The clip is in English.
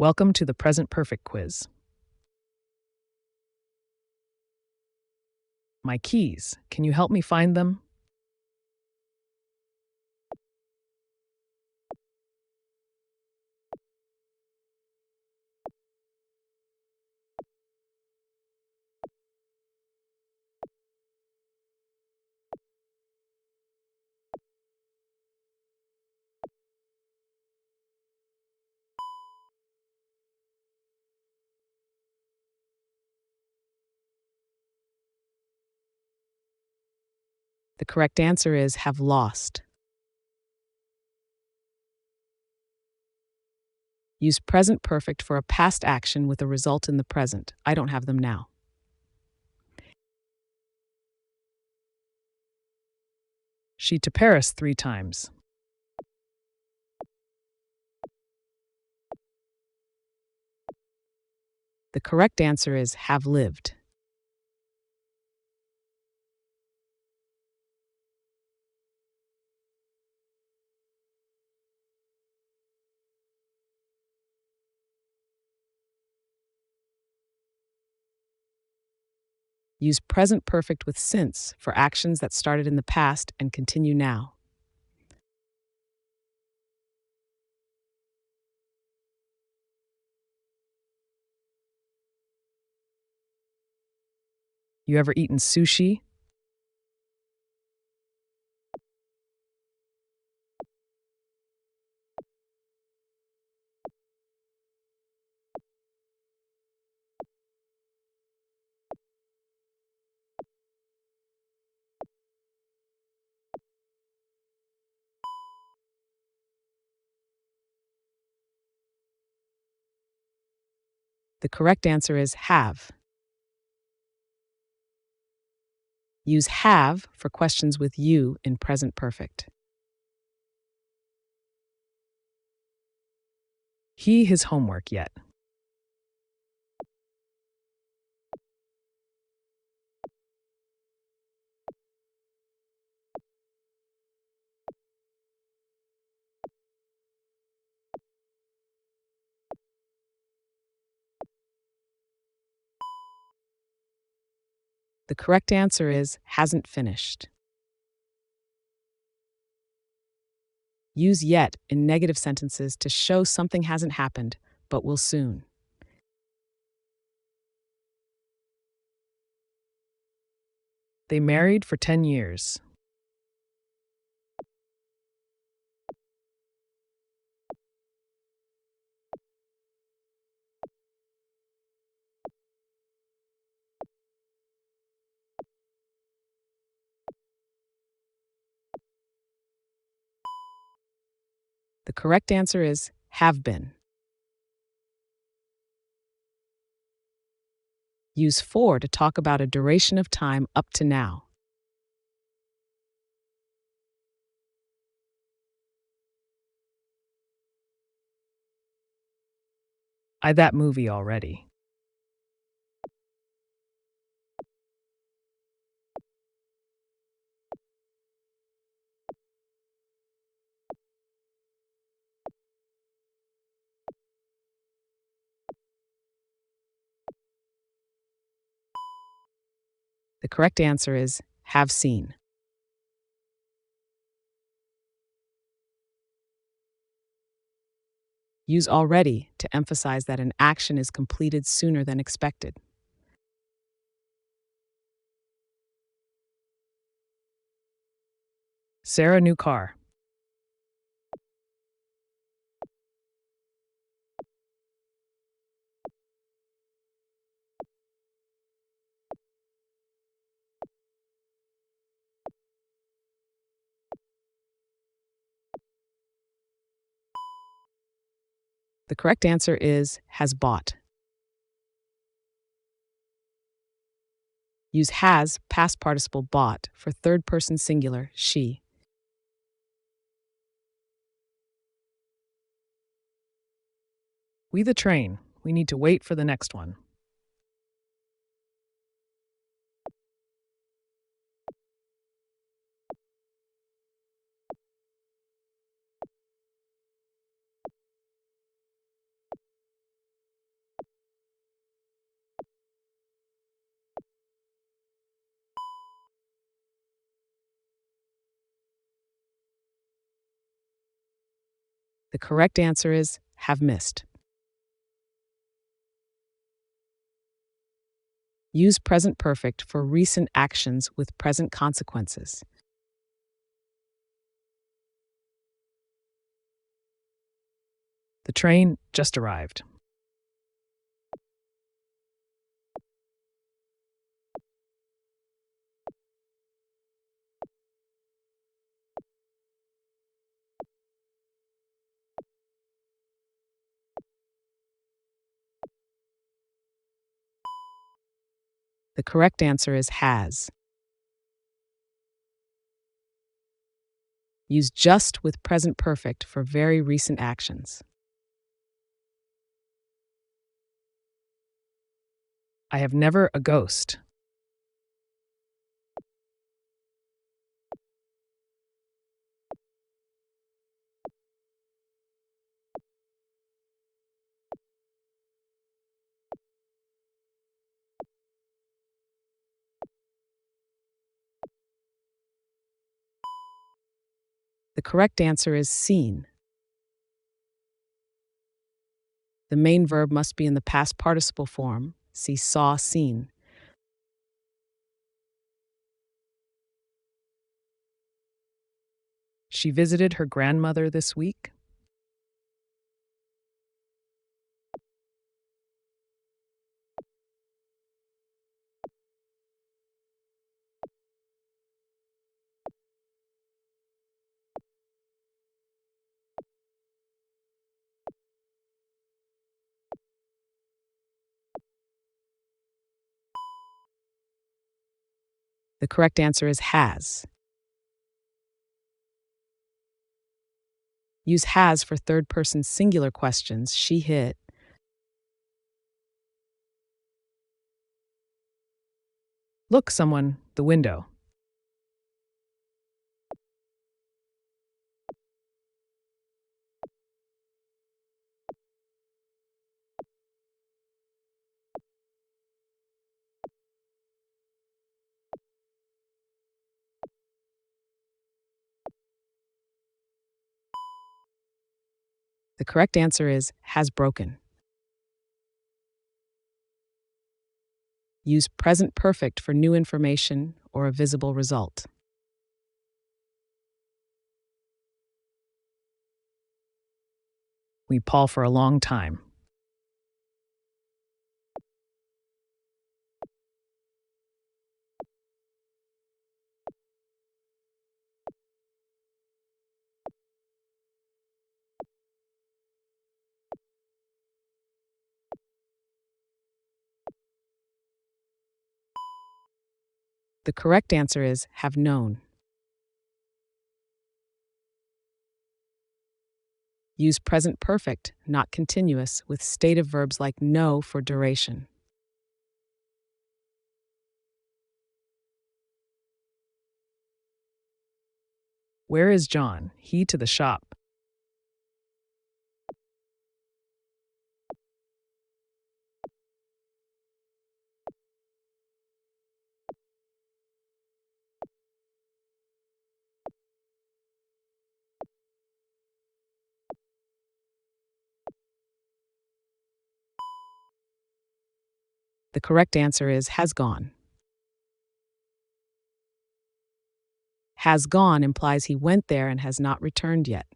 Welcome to the Present Perfect quiz. My keys. Can you help me find them? The correct answer is have lost. Use present perfect for a past action with a result in the present. I don't have them now. She to Paris 3 times. The correct answer is have lived. Use present perfect with since for actions that started in the past and continue now. You ever eaten sushi? The correct answer is have. Use have for questions with you in present perfect. He his homework yet. The correct answer is hasn't finished. Use yet in negative sentences to show something hasn't happened, but will soon. They married for 10 years. The correct answer is have been. Use for to talk about a duration of time up to now. I that movie already. The correct answer is have seen. Use already to emphasize that an action is completed sooner than expected. Sarah new car. The correct answer is has bought. Use has past participle bought for third person singular she. We the train. We need to wait for the next one. The correct answer is have missed. Use present perfect for recent actions with present consequences. The train just arrived. The correct answer is has. Use just with present perfect for very recent actions. I have never a ghost. The correct answer is seen. The main verb must be in the past participle form. See saw, seen. She visited her grandmother this week. The correct answer is has. Use has for third person singular questions. She hit. Look, someone, the window. The correct answer is has broken. Use present perfect for new information or a visible result. We paw for a long time. The correct answer is have known. Use present perfect, not continuous, with stative verbs like know for duration. Where is John? He to the shop. The correct answer is has gone. Has gone implies he went there and has not returned yet.